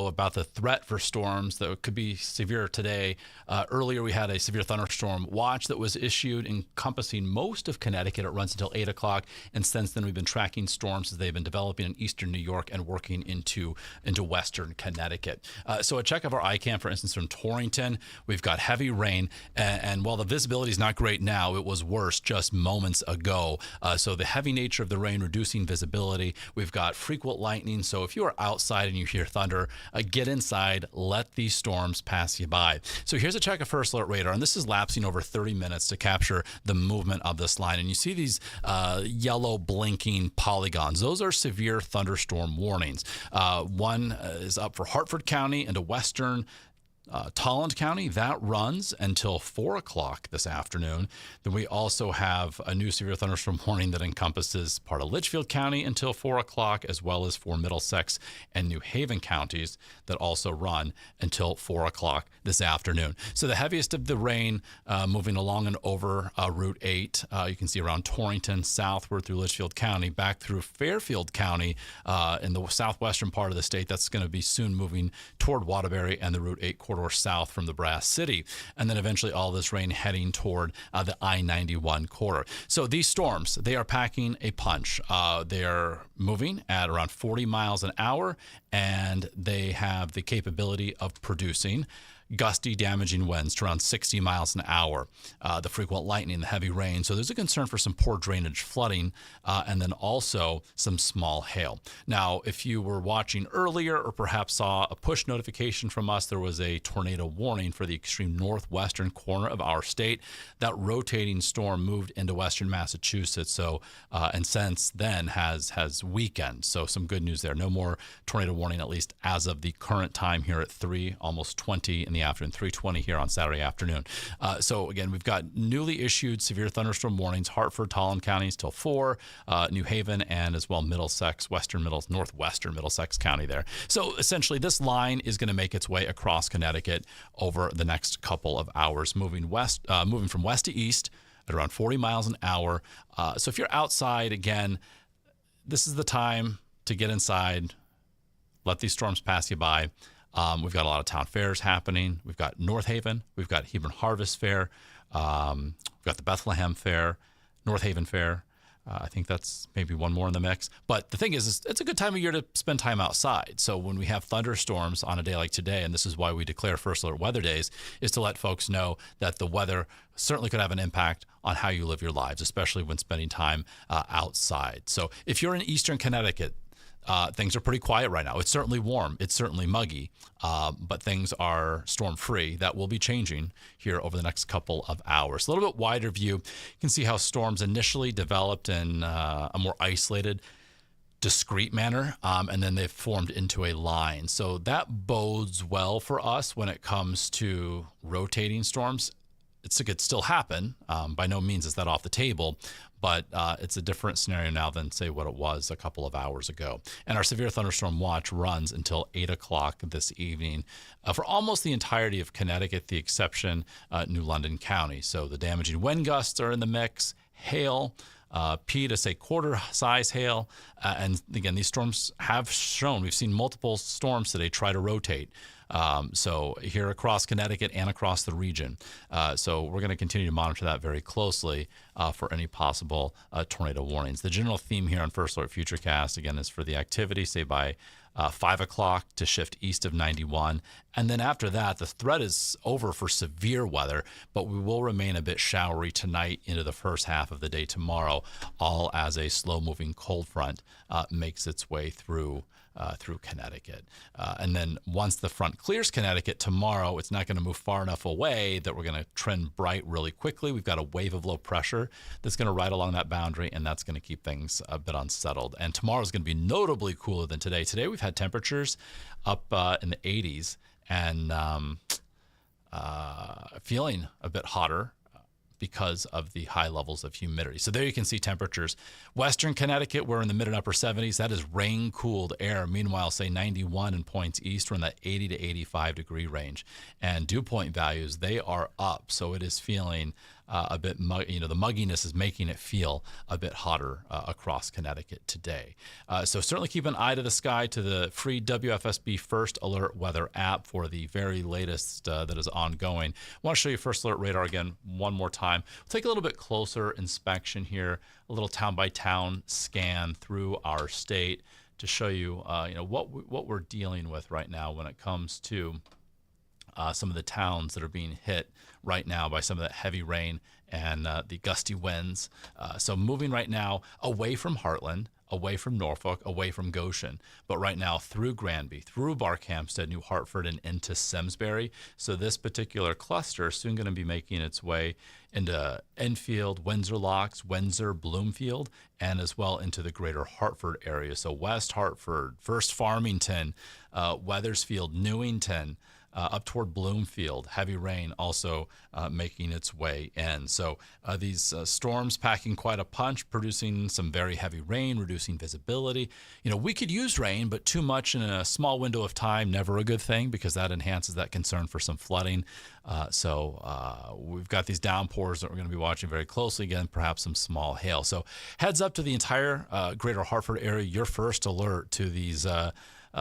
though, about the threat for storms that could be severe today. Earlier, we had a severe thunderstorm watch that was issued encompassing most of Connecticut. It runs until 8 o'clock. And since then, we've been tracking storms as they've been developing in eastern New York and working into western Connecticut. So a check of our ICAM, for instance, from Torrington, we've got heavy rain. And while the visibility is not great now, it was worse just moments ago. So the heavy nature of the rain reducing visibility. We've got frequent lightning. So if you are outside and you hear thunder, get inside, let these storms pass you by. So here's a check of first alert radar, and this is lapsing over 30 minutes to capture the movement of this line. And you see these yellow blinking polygons. Those are severe thunderstorm warnings. One is up for Hartford County into western Tolland County. That runs until 4 o'clock this afternoon. Then we also have a new severe thunderstorm warning that encompasses part of Litchfield County until 4 o'clock, as well as for Middlesex and New Haven counties that also run until 4 o'clock this afternoon. So the heaviest of the rain moving along and over Route 8. You can see around Torrington, southward through Litchfield County, back through Fairfield County in the southwestern part of the state. That's going to be soon moving toward Waterbury and the Route 8 corridor south from the Brass City, and then eventually all this rain heading toward the I-91 corridor. So these storms, they are packing a punch. They are moving at around 40 miles an hour, and they have the capability of producing gusty, damaging winds to around 60 miles an hour, the frequent lightning, the heavy rain. So there's a concern for some poor drainage flooding, and then also some small hail. Now, if you were watching earlier or perhaps saw a push notification from us, there was a tornado warning for the extreme northwestern corner of our state. That rotating storm moved into western Massachusetts, so and since then has weakened. So some good news there. No more tornado warning, at least as of the current time here at 3, almost 20 in the afternoon, 3:20 here on Saturday afternoon. So again, we've got newly issued severe thunderstorm warnings, Hartford, Tolland counties till 4, New Haven, and as well Middlesex, northwestern Middlesex County there. So essentially, this line is going to make its way across Connecticut over the next couple of hours, moving from west to east at around 40 miles an hour. So if you're outside, again, this is the time to get inside, let these storms pass you by. We've got a lot of town fairs happening. We've got North Haven. We've got Hebron Harvest Fair. We've got the Bethlehem Fair, North Haven Fair. I think that's maybe one more in the mix. But the thing is it's a good time of year to spend time outside. So when we have thunderstorms on a day like today, and this is why we declare first alert weather days, is to let folks know that the weather certainly could have an impact on how you live your lives, especially when spending time outside. So if you're in eastern Connecticut, things are pretty quiet right now. It's certainly warm. It's certainly muggy, but things are storm-free. That will be changing here over the next couple of hours. A little bit wider view, you can see how storms initially developed in a more isolated, discrete manner, and then they've formed into a line. So that bodes well for us when it comes to rotating storms. It could still happen. By no means is that off the table, but it's a different scenario now than, say, what it was a couple of hours ago. And our severe thunderstorm watch runs until 8 o'clock this evening for almost the entirety of Connecticut, the exception New London County. So the damaging wind gusts are in the mix, hail, P to say quarter-size hail. And again, these storms have shown, we've seen multiple storms today try to rotate. So here across Connecticut and across the region. So we're going to continue to monitor that very closely for any possible tornado warnings. The general theme here on First Alert Futurecast, again, is for the activity, say by 5 o'clock to shift east of 91. And then after that, the threat is over for severe weather, but we will remain a bit showery tonight into the first half of the day tomorrow, all as a slow-moving cold front makes its way through Connecticut. And then once the front clears Connecticut tomorrow, it's not going to move far enough away that we're going to trend bright really quickly. We've got a wave of low pressure that's going to ride along that boundary, and that's going to keep things a bit unsettled. And tomorrow is going to be notably cooler than today. Today we've had temperatures up in the 80s and feeling a bit hotter because of the high levels of humidity. So there you can see temperatures. Western Connecticut, we're in the mid and upper 70s. That is rain-cooled air. Meanwhile, say 91 in points east, we're in that 80 to 85 degree range. And dew point values, they are up. So it is feeling a bit, the mugginess is making it feel a bit hotter across Connecticut today. So certainly keep an eye to the sky, to the free WFSB First Alert Weather app for the very latest that is ongoing. I want to show you First Alert Radar again one more time. We'll take a little bit closer inspection here, a little town by town scan through our state to show you, what we're dealing with right now when it comes to some of the towns that are being hit right now by some of that heavy rain and the gusty winds. So moving right now away from Heartland, away from Norfolk, away from Goshen, but right now through Granby, through Barkhamsted, New Hartford, and into Simsbury. So this particular cluster is soon going to be making its way into Enfield, Windsor Locks, Windsor, Bloomfield, and as well into the greater Hartford area. So West Hartford, First Farmington, Wethersfield, Newington, up toward Bloomfield, heavy rain also making its way in. So these storms packing quite a punch, producing some very heavy rain, reducing visibility. We could use rain, but too much in a small window of time, never a good thing, because that enhances that concern for some flooding. So we've got these downpours that we're going to be watching very closely. Again, perhaps some small hail. So heads up to the entire greater Hartford area, your first alert to these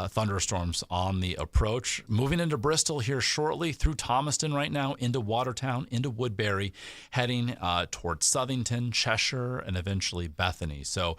thunderstorms on the approach. Moving into Bristol here shortly, through Thomaston right now, into Watertown, into Woodbury, heading towards Southington, Cheshire, and eventually Bethany. So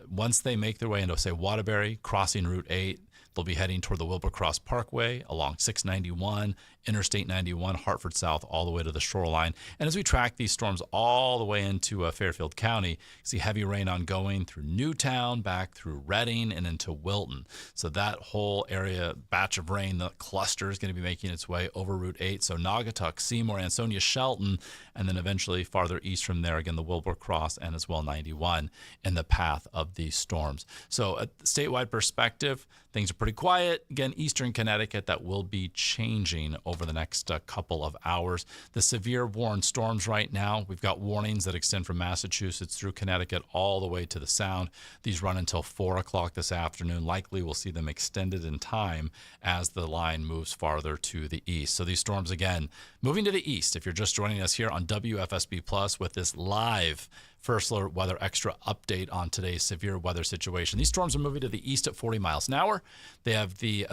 once they make their way into, say, Waterbury, crossing Route 8, they'll be heading toward the Wilbur-Cross Parkway along 691, Interstate 91, Hartford South, all the way to the shoreline. And as we track these storms all the way into Fairfield County, you see heavy rain ongoing through Newtown, back through Reading, and into Wilton. So that whole area, batch of rain, the cluster is going to be making its way over Route 8. So Naugatuck, Seymour, Ansonia, Shelton, and then eventually farther east from there, again, the Wilbur-Cross and as well 91 in the path of these storms. So at the statewide perspective, things are pretty quiet. Again, eastern Connecticut, that will be changing over the next couple of hours. The severe warned storms right now, we've got warnings that extend from Massachusetts through Connecticut all the way to the Sound. These run until 4 o'clock this afternoon. Likely we'll see them extended in time as the line moves farther to the east. So these storms, again, moving to the east. If you're just joining us here on WFSB Plus with this live First Alert Weather Extra update on today's severe weather situation. These storms are moving to the east at 40 miles an hour. They have the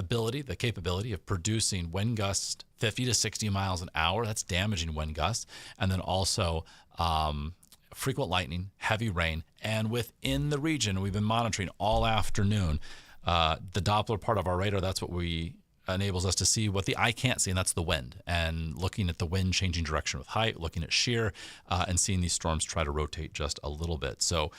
capability of producing wind gusts 50 to 60 miles an hour. That's damaging wind gusts. And then also frequent lightning, heavy rain. And within the region, we've been monitoring all afternoon the Doppler part of our radar. That's what enables us to see what the eye can't see, and that's the wind. And looking at the wind changing direction with height, looking at shear, and seeing these storms try to rotate just a little bit. So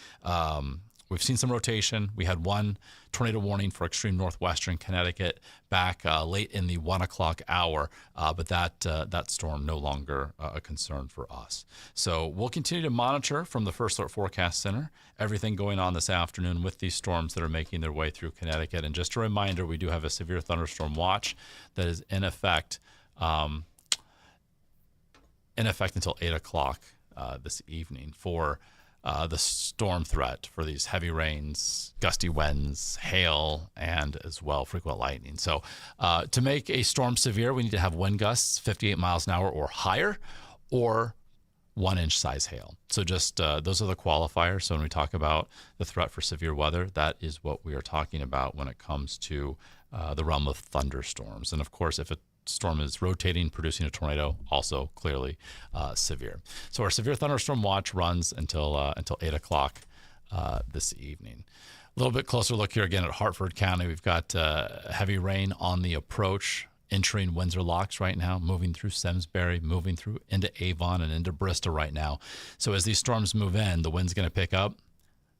we've seen some rotation. We had one tornado warning for extreme northwestern Connecticut back late in the 1 o'clock hour, but that storm no longer a concern for us. So we'll continue to monitor from the First Alert Forecast Center everything going on this afternoon with these storms that are making their way through Connecticut. And just a reminder, we do have a severe thunderstorm watch that is in effect until 8 o'clock this evening for the storm threat for these heavy rains, gusty winds, hail, and as well frequent lightning. So to make a storm severe, we need to have wind gusts 58 miles an hour or higher, or 1-inch size hail. So just those are the qualifiers. So when we talk about the threat for severe weather, that is what we are talking about when it comes to the realm of thunderstorms. And of course, if a storm is rotating, producing a tornado, also clearly severe. So our severe thunderstorm watch runs until 8 o'clock this evening. A little bit closer look here again at Hartford County. We've got heavy rain on the approach, entering Windsor Locks right now, moving through Simsbury, moving through into Avon and into Bristol right now. So as these storms move in, the wind's going to pick up,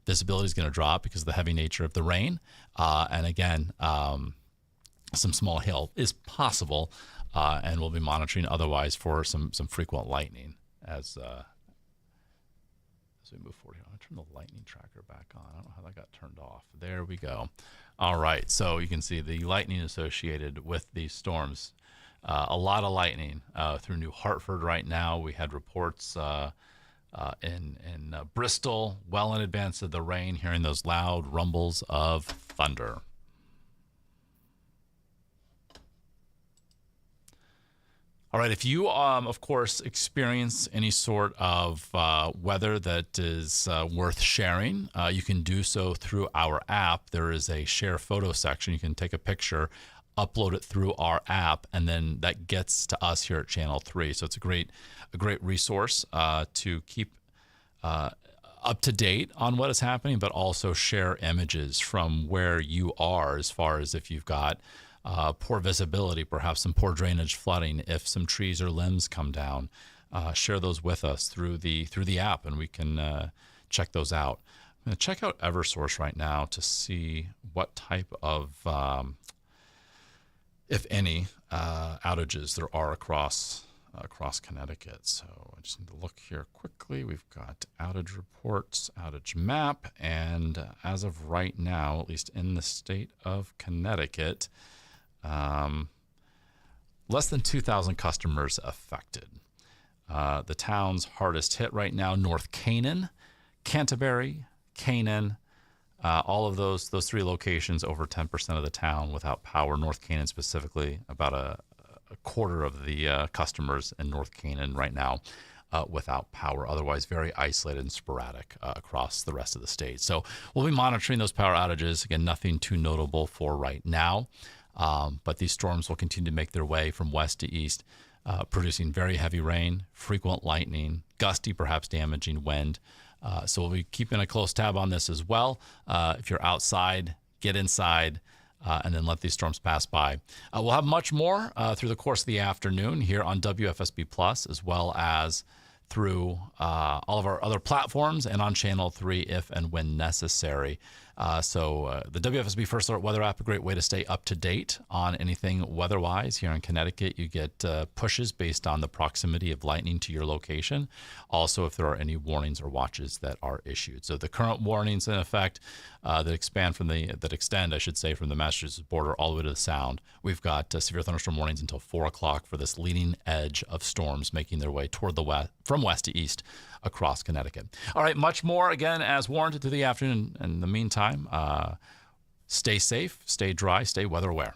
visibility is going to drop because of the heavy nature of the rain. And again, some small hail is possible, and we'll be monitoring otherwise for some frequent lightning as we move forward here. I'm going to turn the lightning tracker back on. I don't know how that got turned off. There we go. All right, so you can see the lightning associated with these storms. A lot of lightning through New Hartford right now. We had reports in Bristol well in advance of the rain, hearing those loud rumbles of thunder. All right. If you, of course, experience any sort of weather that is worth sharing, you can do so through our app. There is a share photo section. You can take a picture, upload it through our app, and then that gets to us here at Channel 3. So it's a great resource to keep up to date on what is happening, but also share images from where you are, as far as if you've got poor visibility, perhaps some poor drainage, flooding, if some trees or limbs come down. Share those with us through the app, and we can check those out. I'm going to check out Eversource right now to see what type of, if any, outages there are across Connecticut. So I just need to look here quickly. We've got outage reports, outage map, and as of right now, at least in the state of Connecticut, less than 2,000 customers affected. The towns hardest hit right now: North Canaan, Canterbury, Canaan, all of those three locations, over 10% of the town without power. North Canaan specifically, about a quarter of the customers in North Canaan right now without power. Otherwise, very isolated and sporadic across the rest of the state. So we'll be monitoring those power outages. Again, nothing too notable for right now. But these storms will continue to make their way from west to east, producing very heavy rain, frequent lightning, gusty, perhaps damaging wind. So we'll be keeping a close tab on this as well. If you're outside, get inside, and then let these storms pass by. We'll have much more through the course of the afternoon here on WFSB Plus, as well as through all of our other platforms and on Channel 3 if and when necessary. So the WFSB First Alert Weather app, a great way to stay up to date on anything weather-wise. Here in Connecticut, you get pushes based on the proximity of lightning to your location. Also, if there are any warnings or watches that are issued. So the current warnings in effect that extend from the Massachusetts border all the way to the Sound. We've got severe thunderstorm warnings until 4 o'clock for this leading edge of storms making their way toward the west, from west to east across Connecticut. All right, much more again as warranted through the afternoon. In the meantime, stay safe, stay dry, stay weather aware.